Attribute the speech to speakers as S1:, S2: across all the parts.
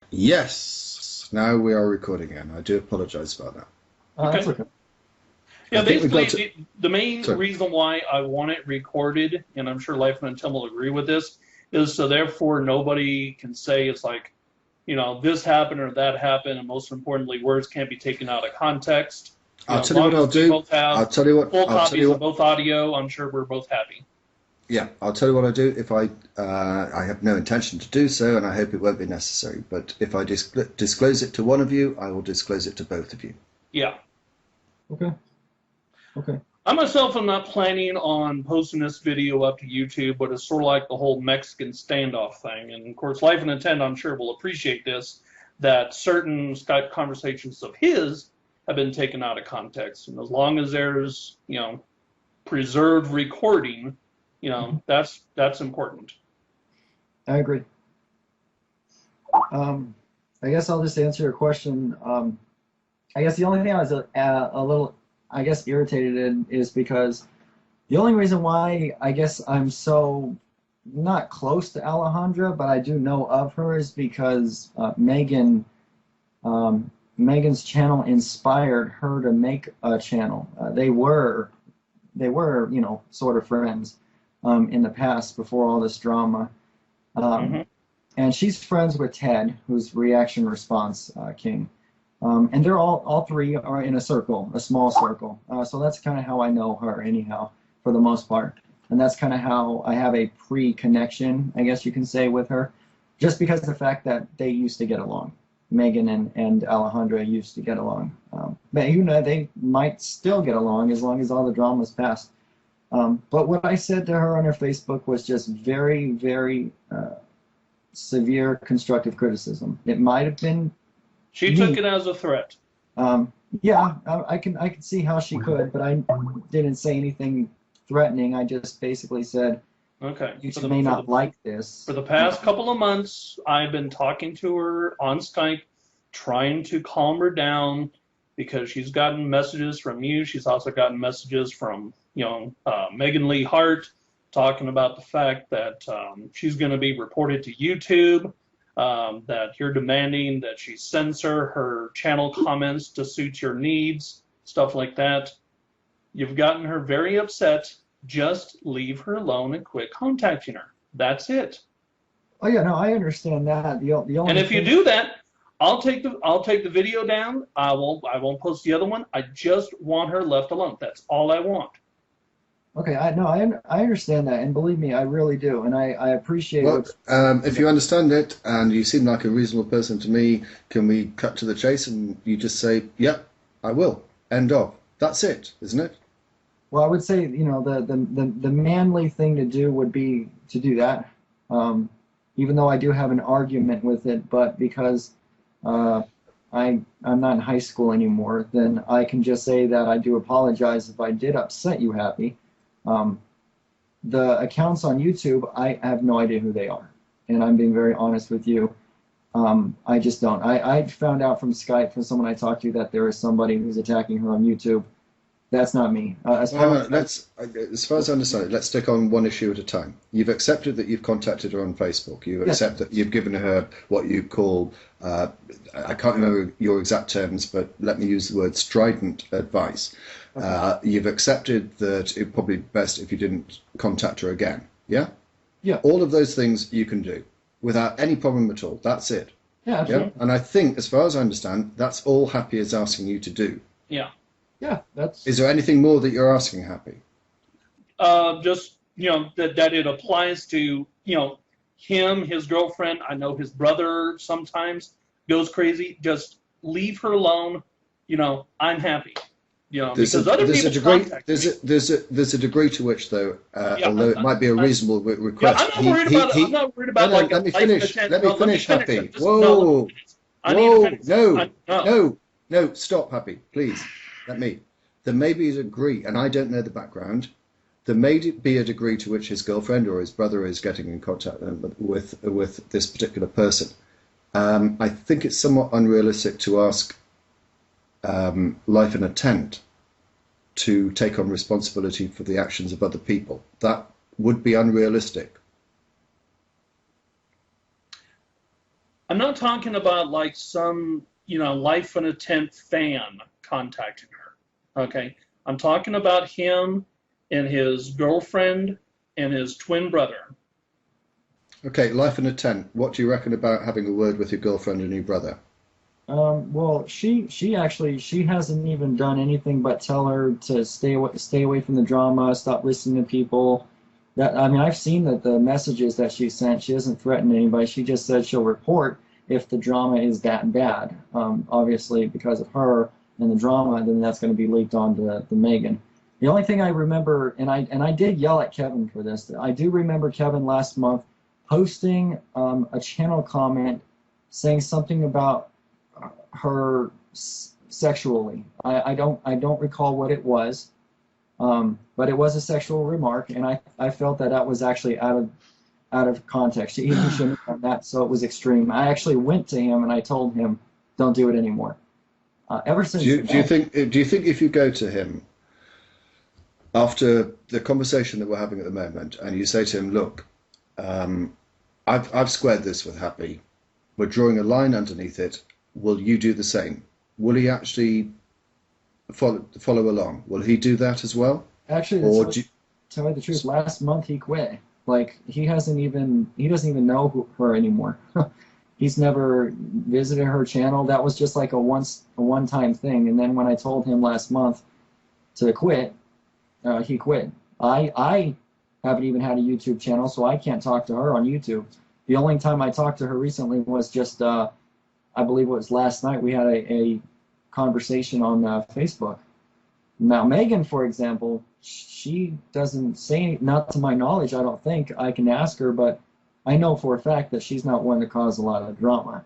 S1: Yes, now we are recording again. I do apologize about that.
S2: That's
S3: Okay.
S2: okay.
S1: I
S3: Yeah,
S1: think we got
S3: basically,
S1: to.
S3: the main
S1: Sorry.
S3: reason why I want it recorded, and I'm sure Life and Tim will agree with this, is so therefore nobody can say it's like, this happened or that happened, and most importantly, words can't be taken out of context.
S1: I'll
S3: As
S1: tell you what
S3: long
S1: I'll
S3: as we
S1: do.
S3: both have
S1: I'll tell you what.
S3: full
S1: I'll tell you
S3: copies of
S1: what.
S3: both audio, I'm sure we're both happy.
S1: Yeah, I'll tell you what I do. If I have no intention to do so, and I hope it won't be necessary. But if I disclose it to one of you, I will disclose it to both of you.
S3: Yeah.
S2: Okay. Okay.
S3: I myself am not planning on posting this video up to YouTube, but it's sort of like the whole Mexican standoff thing. And of course, Life and Intent, I'm sure, will appreciate this, that certain Skype conversations of his have been taken out of context. And as long as there's, preserved recording, that's important.
S2: I agree. I guess I'll just answer your question. I guess the only thing I was a little, I guess, irritated in is because the only reason why I guess I'm so not close to Alejandra, but I do know of her is because Megan's channel inspired her to make a channel. They were, sort of friends in the past before all this drama.
S3: Hmm.
S2: And she's friends with Ted, who's Reaction Response King. And they're all three are in a circle, a small circle. So that's kind of how I know her, anyhow, for the most part. And that's kind of how I have a pre-connection, I guess you can say, with her, just because of the fact that they used to get along. Megan and Alejandra used to get along. But they might still get along as long as all the drama's passed. But what I said to her on her Facebook was just very, very severe constructive criticism. It might have been
S3: She
S2: me.
S3: took it as a threat.
S2: Yeah, I can see how she could, but I didn't say anything threatening. I just basically said,
S3: Okay.
S2: you may not like this.
S3: For the past couple of months, I've been talking to her on Skype, trying to calm her down because she's gotten messages from you. She's also gotten messages from, Megan Lee Hart talking about the fact that she's going to be reported to YouTube, that you're demanding that she censor her channel comments to suit your needs, stuff like that. You've gotten her very upset. Just leave her alone and quit contacting her. That's it.
S2: Oh yeah, no, I understand that. The only
S3: And if you
S2: thing,
S3: do that, I'll take the video down. I won't post the other one. I just want her left alone. That's all I want.
S2: okay, I understand that, and believe me, I really do, and I appreciate
S1: Well,
S2: what.
S1: if you understand it and you seem like a reasonable person to me, can we cut to the chase and you just say, "Yep, I will." End of. That's it, isn't it?
S2: Well, I would say, the manly thing to do would be to do that. Even though I do have an argument with it, but because I'm not in high school anymore, then I can just say that I do apologize if I did upset you, Happy. The accounts on YouTube, I have no idea who they are, and I'm being very honest with you. I just don't. I found out from Skype from someone I talked to that there is somebody who's attacking her on YouTube. That's not me. As far as
S1: As far as I understand it, let's take on one issue at a time. You've accepted that you've contacted her on Facebook. You
S2: Yes.
S1: accept that you've given her what you call, I can't remember your exact terms, but let me use the word strident advice. You've accepted that it'd probably be best if you didn't contact her again. Yeah?
S2: Yeah.
S1: All of those things you can do without any problem at all. That's it.
S2: Yeah,
S1: Yeah?
S2: absolutely.
S1: And I think, as far as I understand, that's all Happy is asking you to do.
S3: Yeah.
S2: Yeah, that's.
S1: Is there anything more that you're asking Happy?
S3: Just that it applies to him, his girlfriend. I know his brother sometimes goes crazy. Just leave her alone. I'm happy. Because other people contact me.
S1: There's a degree to which, though,
S3: Yeah,
S1: although it might be a reasonable
S3: yeah,
S1: request.
S3: I'm not worried about it. I'm not worried about
S1: No,
S3: like
S1: let me
S3: a life
S1: finish.
S3: intent.
S1: Let me
S3: No,
S1: finish, Happy.
S3: it. Just, no, let me
S1: Whoa,
S3: finish. I need to
S1: whoa,
S3: finish.
S1: no,
S3: No.
S1: no, stop, Happy, please. Let me. There may be a degree, and I don't know the background. There may be a degree to which his girlfriend or his brother is getting in contact with this particular person. I think it's somewhat unrealistic to ask LifeInATent to take on responsibility for the actions of other people. That would be unrealistic.
S3: I'm not talking about like some, LifeInATent fan contacting her. Okay. I'm talking about him and his girlfriend and his twin brother.
S1: Okay, life in a tent. What do you reckon about having a word with your girlfriend and your brother?
S2: Well, she hasn't even done anything but tell her to stay away from the drama, stop listening to people. That I mean, I've seen that the messages that she sent. She hasn't threatened anybody. She just said she'll report if the drama is that bad. Obviously, because of her and the drama, then that's going to be leaked on to Megan. The only thing I remember, and I did yell at Kevin for this. I do remember Kevin last month posting a channel comment saying something about her sexually. I don't recall what it was, but it was a sexual remark, and I felt that was actually out of context. He shouldn't have done that, so it was extreme. I actually went to him and I told him, "Don't do it anymore." Ever since.
S1: Do you think if you go to him after the conversation that we're having at the moment, and you say to him, "Look, I've squared this with Happy. We're drawing a line underneath it. Will you do the same?" Will he actually follow along? Will he do that as well?
S2: Actually, to tell you the truth, last month he quit. Like he doesn't even know her anymore. He's never visited her channel. That was just like a one-time thing. And then when I told him last month to quit, he quit. I haven't even had a YouTube channel, so I can't talk to her on YouTube. The only time I talked to her recently was just, I believe it was last night. We had a conversation on Facebook. Now, Megan, for example, she doesn't say, not to my knowledge, I don't think. I can ask her, but I know for a fact that she's not one to cause a lot of drama.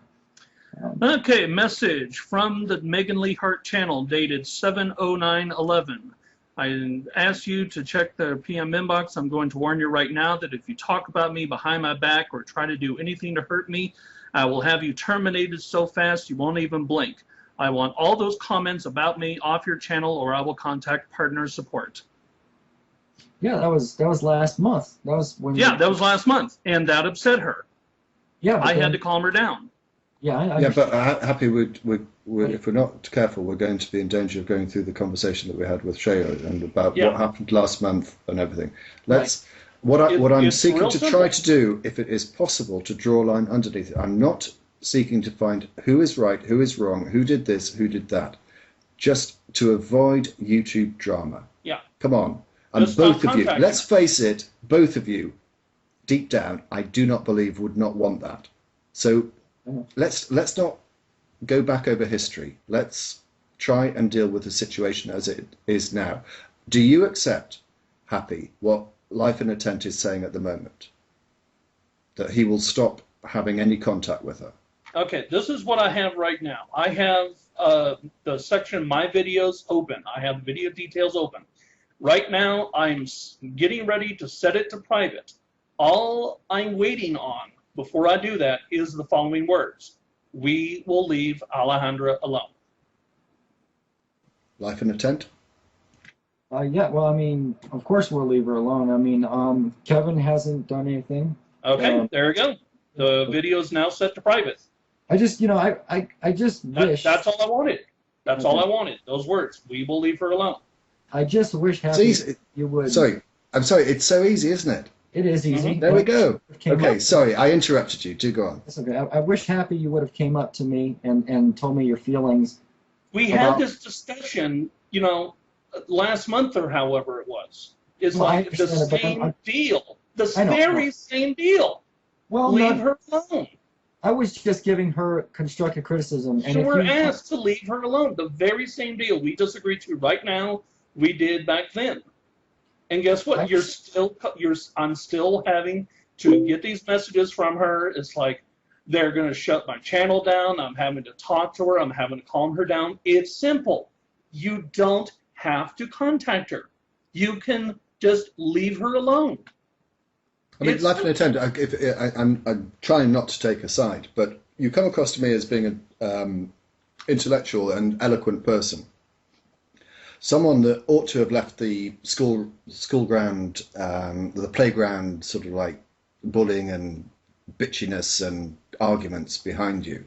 S3: Okay, message from the Megan Lee Hart channel dated 7/09/11. I asked you to check the PM inbox. I'm going to warn you right now that if you talk about me behind my back or try to do anything to hurt me, I will have you terminated so fast you won't even blink. I want all those comments about me off your channel or I will contact partner support.
S2: Yeah, that was last month. That was when.
S3: Yeah, that was last month, and that upset her.
S2: Yeah,
S3: I had to calm her down.
S2: Yeah,
S1: but Happy, if we're not careful, we're going to be in danger of going through the conversation that we had with Sheo and about what happened last month and everything. What I'm seeking to try to do, if it is possible, to draw a line underneath it. I'm not seeking to find who is right, who is wrong, who did this, who did that, just to avoid YouTube drama.
S3: Yeah.
S1: Come on. And just both of you, let's face it, both of you, deep down, I do not believe would not want that. So let's not go back over history. Let's try and deal with the situation as it is now. Do you accept, Happy, what LifeInATent is saying at the moment? That he will stop having any contact with her?
S3: Okay, this is what I have right now. I have the section My Videos open. I have video details open. Right now, I'm getting ready to set it to private. All I'm waiting on before I do that is the following words. We will leave Alejandra alone.
S1: LifeInATent?
S2: Yeah, well, I mean, of course we'll leave her alone. I mean, Kevin hasn't done anything.
S3: Okay, there we go. The video is now set to private.
S2: I just, I just wish.
S3: That's all I wanted. That's all I wanted. Those words. We will leave her alone.
S2: I just wish Happy you would.
S1: Sorry, I'm sorry. It's so easy, isn't it?
S2: It is easy.
S1: There we go. Okay, sorry, I interrupted you. Do go on.
S2: That's okay. I wish Happy you would have came up to me and told me your feelings.
S3: We had this discussion, last month or however it was. It's like the same deal. The very same deal.
S2: Well,
S3: leave her alone.
S2: I was just giving her constructive criticism.
S3: And we're asked to leave her alone. The very same deal we just agreed to right now, we did back then. And guess what? I'm still having to get these messages from her. It's like they're going to shut my channel down. I'm having to talk to her. I'm having to calm her down. It's simple. You don't have to contact her. You can just leave her alone.
S1: I mean, LifeInATent, I'm trying not to take a side, but you come across to me as being an intellectual and eloquent person. Someone that ought to have left the school ground, the playground, sort of like bullying and bitchiness and arguments behind you.